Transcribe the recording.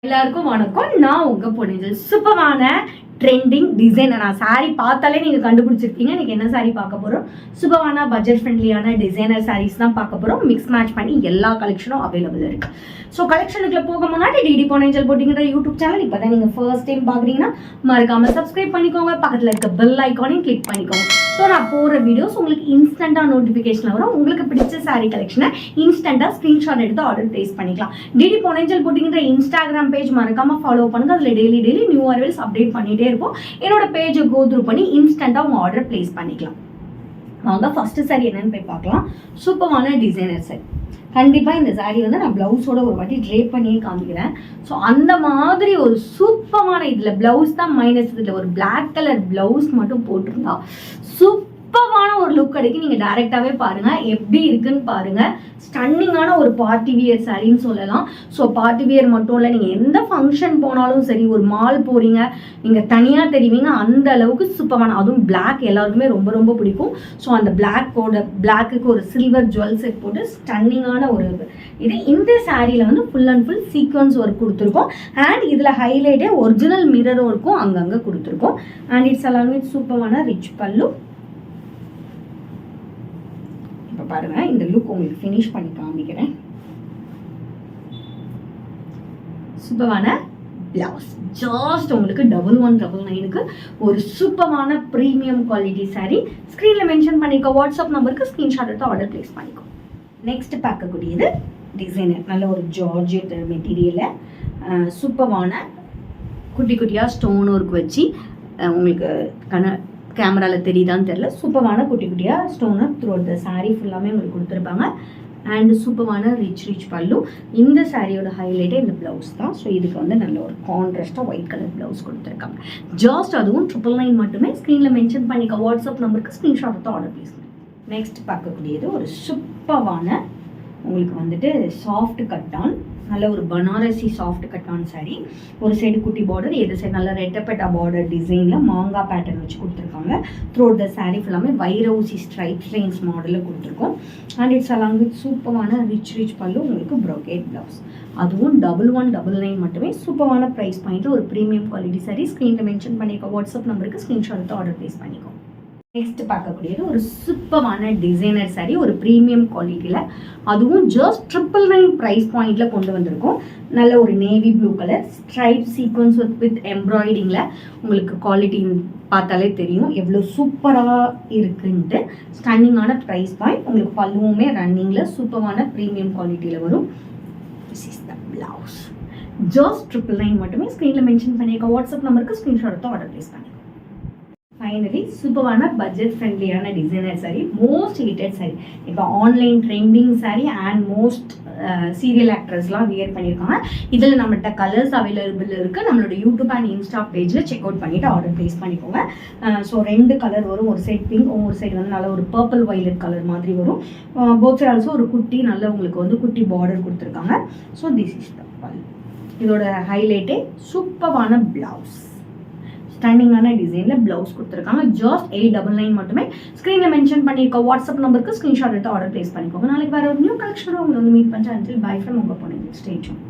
எல்லாருக்கும் வணக்கம். நான் உங்க பொன்னியல். சூப்பரான ட்ரெண்டிங் டிசைனர். சாரி பார்த்தாலே நீங்க கண்டுபிடிச்சிருப்பீங்க. இன்னைக்கு என்ன சாரி பார்க்க போறோம்? சூப்பரான பட்ஜெட் ஃப்ரெண்ட்லியான டிசைனர் சாரீஸ் தான் பார்க்க போறோம். மிக்ஸ் மேட்ச் பண்ணி எல்லா கலெக்ஷனும் அவைலபிள் இருக்கு. ஸோ கலெக்ஷனுக்குள்ள போக முன்னாடி டிடி பொன்னியல் போட்டிங்கிற யூடியூப் சேனல் இப்போதான் நீங்க ஃபர்ஸ்ட் டைம் பாக்குறீங்கன்னா மறக்காம சப்ஸ்கிரைப் பண்ணிக்கோங்க. பக்கத்துல இருக்க பெல் ஐக்கானையும் கிளிக் பண்ணிக்கோங்க. ஸோ நான் போகிற வீடியோஸ் உங்களுக்கு இன்ஸ்டன்டா நோட்டிஃபிகேஷன் வரும். உங்களுக்கு பிடிச்ச சாரி கலெக்ஷனை இன்ஸ்டன்டா ஸ்கிரீன்ஷாட் எடுத்து ஆர்டர் பிளேஸ் பண்ணிக்கலாம். டிடி பொன்னியல் போட்டிங்கிற இன்ஸ்டாகிராம் பேஜ் மறக்காம ஃபாலோ பண்ணுங்க. அதுல டெய்லி நியூ அரைவல்ஸ் அப்டேட் பண்ணிட்டே இருப்போம். என்னோட பேஜை கோ த்ரூ பண்ணி இன்ஸ்டன்டா உங்க ஆர்டர் பிளேஸ் பண்ணிக்கலாம். வாங்க ஃபர்ஸ்ட் சாரி என்னன்னு போய் பார்க்கலாம். சூப்பரான டிசைனர் சாரி. கண்டிப்பாக இந்த சாரீ வந்து நான் ப்ளவுஸோட ஒரு வாட்டி ட்ரேப் பண்ணியே காமிக்கிறேன். ஸோ அந்த மாதிரி ஒரு சூப்பரான இதில் ப்ளவுஸ் தான் மைனஸ், இதில் ஒரு பிளாக் கலர் ப்ளவுஸ் மட்டும் போட்டிருந்தா சூப்பரான ஒரு லுக் கிடைக்கும். நீங்கள் டைரெக்டாகவே பாருங்கள் எப்படி இருக்குன்னு பாருங்கள். ஸ்டன்னிங்கான ஒரு பார்ட்டி வியர் சாரின்னு சொல்லலாம். ஸோ பார்ட்டி வியர் மட்டும் இல்லை, நீங்கள் எந்த ஃபங்க்ஷன் போனாலும் சரி, ஒரு மால் போகிறீங்க நீங்கள் தனியாக தெரிவிங்க, அந்த அளவுக்கு சூப்பரான, அதுவும் பிளாக் எல்லாருக்குமே ரொம்ப ரொம்ப பிடிக்கும். ஸோ அந்த பிளாக்குக்கு ஒரு சில்வர் ஜுவல் செட் போட்டு ஸ்டன்னிங்கான ஒரு இது. இந்த சாரியில் வந்து full and full sequence work கொடுத்துருக்கோம். அண்ட் இதில் ஹைலைட்டே ஒரிஜினல் மிரரும் இருக்கும், அங்கங்கே கொடுத்துருக்கோம். அண்ட் இட்ஸ் அலாங் வித் சூப்பரான ரிச் பல்லு. இப்போ பாருங்க, இந்த லுக் உங்களுக்கு ஃபினிஷ் பண்ணி காமிக்கிறேன். சூப்பரான பிளவுஸ், ஜஸ்ட் உங்களுக்கு 1199க்கு ஒரு சூப்பரான ப்ரீமியம் குவாலிட்டி சாரி. ஸ்க்ரீனில் மென்ஷன் பண்ணிக்கோ. வாட்ஸ்அப் நம்பருக்கு ஸ்க்ரீன்ஷாட் எடுத்து ஆர்டர் பிளேஸ் பண்ணிக்கோ. நெக்ஸ்ட் பார்க்கக்கூடியது டிசைனர். நல்ல ஒரு ஜார்ஜெட் மெட்டீரியலில் சூப்பரான குட்டி குட்டியாக ஸ்டோன் ஒர்க் வச்சு உங்களுக்கு கேமராவில் தெரியுதான்னு தெரியல, சூப்பரான குட்டி குட்டியாக ஸ்டோனை த்ரூ அவுட் சாரீ ஃபுல்லாமே உங்களுக்கு கொடுத்துருப்பாங்க. அண்ட் சூப்பரான ரிச் பல்லு. இந்த சாரியோட ஹைலைட்டே இந்த ப்ளவுஸ் தான். ஸோ இதுக்கு வந்து நல்ல ஒரு கான்ட்ராஸ்டாக ஒயிட் கலர் ப்ளவுஸ் கொடுத்துருக்காங்க. ஜஸ்ட் அதுவும் 999 மட்டுமே. ஸ்க்ரீனில் மென்ஷன் பண்ணிக்க. வாட்ஸ்அப் நம்பருக்கு ஸ்க்ரீன்ஷாட் எடுத்து ஆர்டர் ப்ளேஸ். நெக்ஸ்ட் பார்க்கக்கூடியது ஒரு சூப்பரான உங்களுக்கு வந்துட்டு சாஃப்ட் கட்டான், நல்ல ஒரு பனாரசி சாஃப்ட் கட்டான் சாரி. ஒரு சைடு குட்டி பார்டர், எது சைடு நல்ல ரெட்டப்பட்டா பார்டர் டிசைனில் மாங்காய் பேட்டர்ன் வச்சு கொடுத்துருக்காங்க. த்ரூ த சாரீ ஃபுல்லாமே வைரவுசி ஸ்ட்ரைப் லைன்ஸ் மாடலில் கொடுத்துருக்கோம். அண்ட் இட்ஸ் அலாங் வித் சூப்பரான ரிச் பல்லு, உங்களுக்கு ப்ரோகேட் ப்ளவுஸ். அதுவும் 1199 மட்டுமே. சூப்பரான ப்ரைஸ் பாயிண்ட், ஒரு ப்ரீமியம் குவாலிட்டி சாரி. ஸ்க்ரீனில் மென்ஷன் பண்ணிக்கோ. வாட்ஸ்அப் நம்பருக்கு ஸ்க்ரீன்ஷாட் எடுத்து ஆர்டர் ப்ளேஸ் பண்ணிக்கோ. நெக்ஸ்ட் பார்க்கக்கூடியது ஒரு சூப்பரான டிசைனர் சாரி, ஒரு ப்ரீமியம் குவாலிட்டியில், அதுவும் ஜஸ்ட் 999 ப்ரைஸ் பாயிண்டில் கொண்டு வந்திருக்கோம். நல்ல ஒரு navy blue colour stripe sequins with எம்ப்ராய்டிங்கில் உங்களுக்கு குவாலிட்டி பார்த்தாலே தெரியும் எவ்வளோ சூப்பராக இருக்குன்ட்டு. ஸ்டன்னிங்கான ப்ரைஸ் பாயிண்ட். உங்களுக்கு பல்லுவுமே ரன்னிங்கில் சூப்பரான ப்ரீமியம் குவாலிட்டியில் வரும். This is the blouse. Just 999 மட்டுமே. ஸ்க்ரீனில் மென்ஷன் பண்ணியிருக்க வாட்ஸ்அப் நம்பருக்கு ஸ்க்ரீன்ஷாட் எடுத்து ஆர்டர் ப்ளேஸ் பண்ணிக்கோ. ஃபைனலி சூப்பரான பட்ஜெட் ஃப்ரெண்ட்லியான designer sari, most hitted sari. இப்போ online trending sari and most serial ஆக்ட்ரஸ்லாம் வியர் பண்ணியிருக்காங்க. இதில் நம்மகிட்ட கலர்ஸ் அவைலபிள் இருக்குது. நம்மளோட யூடியூப் அண்ட் இன்ஸ்டா பேஜில் செக் அவுட் பண்ணிவிட்டு ஆர்டர் ப்ளேஸ் பண்ணிக்கோங்க. ஸோ 2 கலர் வரும். ஒரு சைட் பிங்க், ஒரு சைடு வந்து நல்ல ஒரு பர்பிள் வைலட் கலர் மாதிரி வரும். போத் சைட் ஆல்சோ ஒரு குட்டி நல்ல உங்களுக்கு வந்து குட்டி பார்டர் கொடுத்துருக்காங்க. ஸோ திஸ் இஸ் த பல்லு. இதோட ஹைலைட்டே சூப்பரான பிளவுஸ். ஸ்டாண்டிங்கான டிசைனில் ப்ளவுஸ் கொடுத்துருக்காங்க. ஜஸ்ட் 899 மட்டுமே. ஸ்க்ரீனில் மென்ஷன் பண்ணியிருக்க வாட்ஸ்அப் நம்பருக்கு ஸ்க்ரீன்ஷாட் எடுத்து ஆர்டர் ப்ளேஸ் பண்ணிக்கோங்க. நாளைக்கு வேறு ஒரு நியூ கலெக்ஷனோட உங்களை வந்து மீட் பண்ணுறேன். அன்டில் பை ஃப்ரம் உங்கள் பொண்ணு. Stay tune.